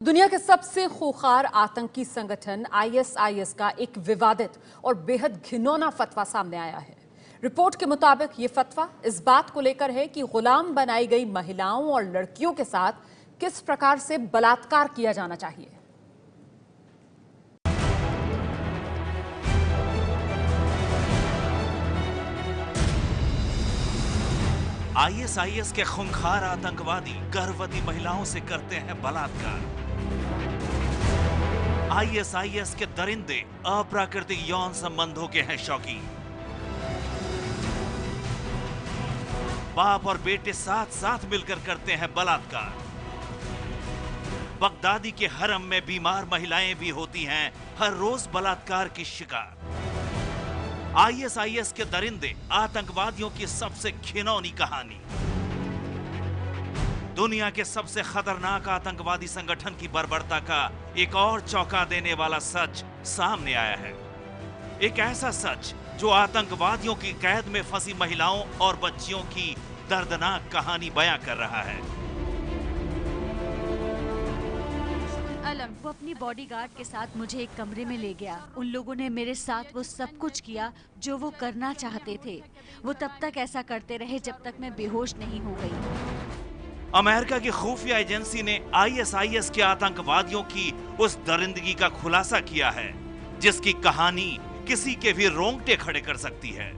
दुनिया के सबसे खूंखार आतंकी संगठन आईएसआईएस का एक विवादित और बेहद घिनौना फतवा सामने आया है। रिपोर्ट के मुताबिक ये फतवा इस बात को लेकर है कि गुलाम बनाई गई महिलाओं और लड़कियों के साथ किस प्रकार से बलात्कार किया जाना चाहिए। आईएसआईएस के खूंखार आतंकवादी गर्भवती महिलाओं से करते हैं बलात्कार। आईएसआईएस के दरिंदे अप्राकृतिक यौन संबंधों के हैं शौकीन। बाप और बेटे साथ साथ मिलकर करते हैं बलात्कार। बगदादी के हरम में बीमार महिलाएं भी होती हैं हर रोज बलात्कार की शिकार। आईएसआईएस के दरिंदे आतंकवादियों की सबसे घिनौनी कहानी। दुनिया के सबसे खतरनाक आतंकवादी संगठन की बर्बरता का एक और चौंका देने वाला सच सामने आया है। एक ऐसा सच जो आतंकवादियों की कैद में फंसी महिलाओं और बच्चियों की दर्दनाक कहानी बयां कर रहा है। अलम वो अपनी बॉडीगार्ड के साथ मुझे एक कमरे में ले गया। उन लोगों ने मेरे साथ वो सब कुछ किया जो वो करना चाहते थे। वो तब तक ऐसा करते रहे जब तक मैं बेहोश नहीं हो गई। अमेरिका की खुफिया एजेंसी ने आईएसआईएस के आतंकवादियों की उस दरिंदगी का खुलासा किया है जिसकी कहानी किसी के भी रोंगटे खड़े कर सकती है।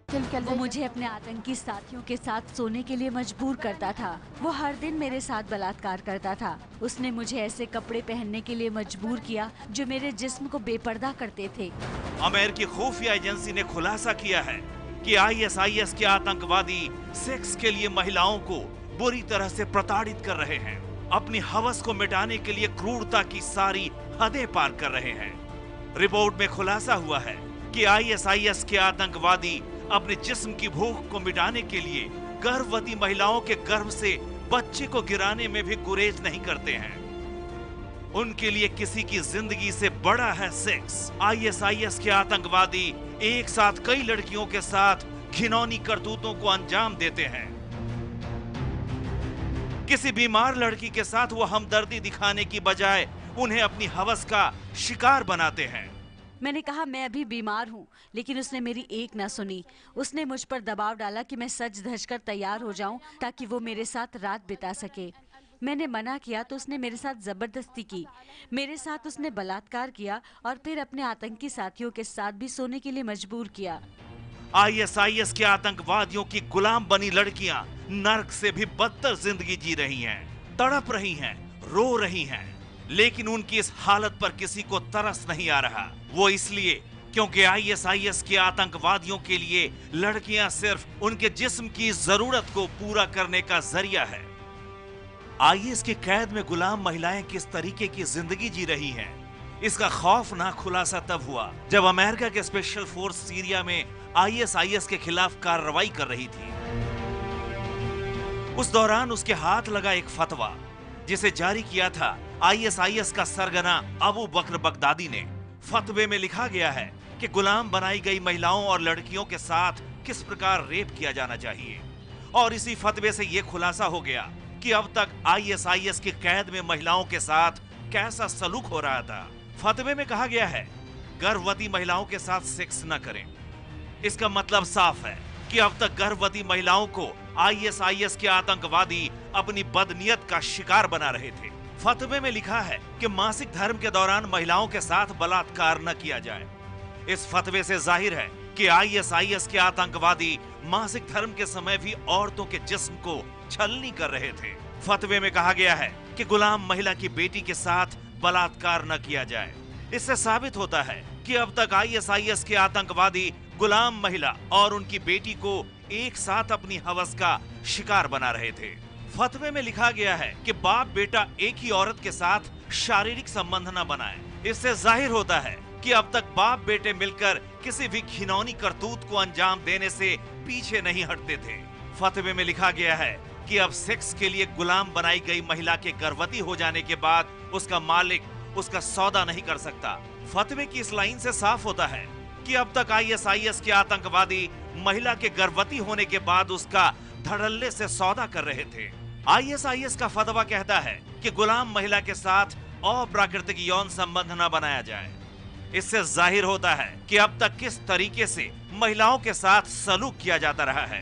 वो मुझे अपने आतंकी साथियों के साथ सोने के लिए मजबूर करता था। वो हर दिन मेरे साथ बलात्कार करता था। उसने मुझे ऐसे कपड़े पहनने के लिए मजबूर किया जो मेरे जिस्म को बेपर्दा करते थे। अमेरिकी खुफिया एजेंसी ने खुलासा किया है कि आईएसआईएस के आतंकवादी सेक्स के लिए महिलाओं को बुरी तरह से प्रताड़ित कर रहे हैं। अपनी हवस को मिटाने के लिए क्रूरता की सारी हदें पार कर रहे हैं। रिपोर्ट में खुलासा हुआ है कि आईएसआईएस के आतंकवादी अपने जिस्म की भूख को मिटाने के लिए गर्भवती महिलाओं के गर्भ से बच्चे को गिराने में भी गुरेज नहीं करते हैं। उनके लिए किसी की जिंदगी से बड़ा है सेक्स। आईएसआईएस के आतंकवादी एक साथ कई लड़कियों के साथ घिनौनी करतूतों को अंजाम देते हैं। किसी बीमार लड़की के साथ वो हमदर्दी दिखाने की बजाय उन्हें अपनी हवस का शिकार बनाते हैं। मैंने कहा मैं अभी बीमार हूँ, लेकिन उसने मेरी एक ना सुनी। उसने मुझ पर दबाव डाला कि मैं सज धज कर तैयार हो जाऊं ताकि वो मेरे साथ रात बिता सके। मैंने मना किया तो उसने मेरे साथ जबरदस्ती की। मेरे साथ उसने बलात्कार किया और फिर अपने आतंकी साथियों के साथ भी सोने के लिए मजबूर किया। आईएसआईएस के आतंकवादियों की गुलाम बनी लड़कियां नर्क से भी बदतर जिंदगी जी रही हैं, तड़प रही हैं, रो रही हैं, लेकिन उनकी इस हालत पर किसी को तरस नहीं आ रहा। वो इसलिए क्योंकि आईएसआईएस के आतंकवादियों के लिए लड़कियां सिर्फ उनके जिस्म की जरूरत को पूरा करने का जरिया है। आईएस की कैद में गुलाम महिलाएं किस तरीके की जिंदगी जी रही हैं, इसका खौफनाक खुलासा तब हुआ जब अमेरिका के स्पेशल फोर्स सीरिया में आईएसआईएस के खिलाफ कार्रवाई कर रही थी। उस दौरान उसके हाथ लगा एक फतवा जिसे जारी किया था आईएसआईएस का सरगना अबू बकर बगदादी ने। फतवे में लिखा गया है कि गुलाम बनाई गई महिलाओं और लड़कियों के साथ किस प्रकार रेप किया जाना चाहिए, और इसी फतवे से यह खुलासा हो गया कि अब तक आईएसआईएस की कैद में महिलाओं के साथ कैसा सलूक हो रहा था। फतवे में कहा गया है गर्भवती महिलाओं के साथ सेक्स न करें। इसका मतलब साफ है कि अब तक गर्भवती महिलाओं को आईएसआईएस के आतंकवादी अपनी बदनीयत का शिकार बना रहे थे। फतवे में लिखा है कि मासिक धर्म के दौरान महिलाओं के साथ बलात्कार न किया जाए। इस फतवे से जाहिर है कि आईएसआईएस के आतंकवादी मासिक धर्म के समय भी औरतों के जिस्म को छलनी कर रहे थे। फतवे में कहा गया है कि गुलाम महिला की बेटी के साथ बलात्कार न किया जाए। इससे साबित होता है कि अब तक आईएसआईएस के आतंकवादी गुलाम महिला और उनकी बेटी को एक साथ अपनी हवस का शिकार बना रहे थे। फतवे में लिखा गया है कि बाप बेटा एक ही औरत के साथ शारीरिक संबंध न बनाए। इससे जाहिर होता है कि अब तक बाप बेटे मिलकर किसी भी घिनौनी करतूत को अंजाम देने से पीछे नहीं हटते थे। फतवे में लिखा गया है कि अब सेक्स के लिए गुलाम बनाई गई महिला के गर्भवती हो जाने के बाद उसका मालिक उसका सौदा नहीं कर सकता। फतवे की इस लाइन से साफ होता है कि अब तक आईएसआईएस के आतंकवादी महिला के गर्भवती होने के बाद उसका धड़ल्ले से सौदा कर रहे थे। आईएसआईएस का फतवा कहता है कि गुलाम महिला के साथ अप्राकृतिक यौन संबंध न बनाया जाए। इससे जाहिर होता है कि अब तक किस तरीके से महिलाओं के साथ सलूक किया जाता रहा है।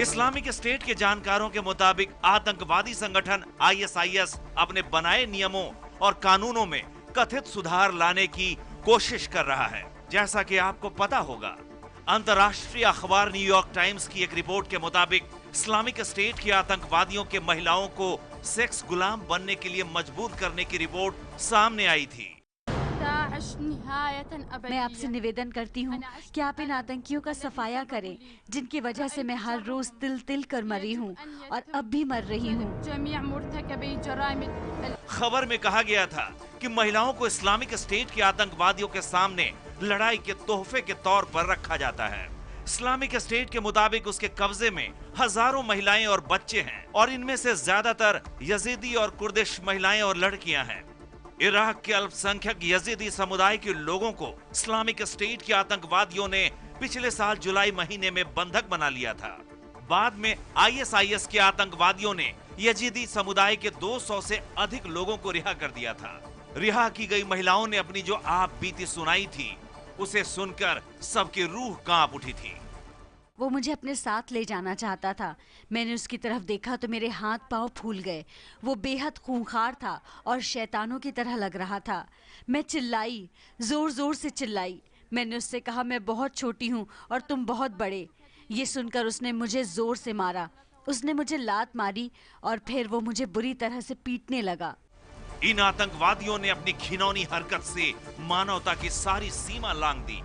इस्लामिक स्टेट के जानकारों के मुताबिक आतंकवादी संगठन आईएसआईएस अपने बनाए नियमों और कानूनों में कथित सुधार लाने की कोशिश कर रहा है। जैसा कि आपको पता होगा, अंतर्राष्ट्रीय अखबार न्यूयॉर्क टाइम्स की एक रिपोर्ट के मुताबिक इस्लामिक स्टेट के आतंकवादियों के महिलाओं को सेक्स गुलाम बनने के लिए मजबूर करने की रिपोर्ट सामने आई थी। मैं आपसे निवेदन करती हूँ कि आप इन आतंकियों का सफाया करें, जिनकी वजह से मैं हर रोज तिल तिल कर मरी हूँ और अब भी मर रही हूँ। खबर में कहा गया था कि महिलाओं को इस्लामिक स्टेट के आतंकवादियों के सामने लड़ाई के तोहफे के तौर पर रखा जाता है। इस्लामिक स्टेट के मुताबिक उसके कब्जे में हजारों महिलाएं और बच्चे हैं और इनमें से ज्यादातर यजीदी और कुर्दिश महिलाएं और लड़कियां हैं। इराक के अल्पसंख्यक यजीदी समुदाय के लोगों को इस्लामिक स्टेट के आतंकवादियों ने पिछले साल जुलाई महीने में बंधक बना लिया था। बाद में आईएसआईएस के आतंकवादियों ने यजीदी समुदाय के 200 से अधिक लोगों को रिहा कर दिया था। रिहा की गई महिलाओं ने अपनी जो आप बीती सुनाई थी, उसे सुनकर सबकी रूह कांप उठी थी। वो मुझे अपने साथ ले जाना चाहता था। मैंने उसकी तरफ देखा तो मेरे हाथ पांव फूल गए। वो बेहद खूंखार था और शैतानों की तरह लग रहा था। मैं चिल्लाई, जोर जोर से चिल्लाई। मैंने उससे कहा, मैं बहुत छोटी हूँ और तुम बहुत बड़े। ये सुनकर उसने मुझे जोर से मारा। उसने मुझे लात मारी और फिर वो मुझे बुरी तरह से पीटने लगा। इन आतंकवादियों ने अपनी घिनौनी हरकत से मानवता की सारी सीमा लांघ दी।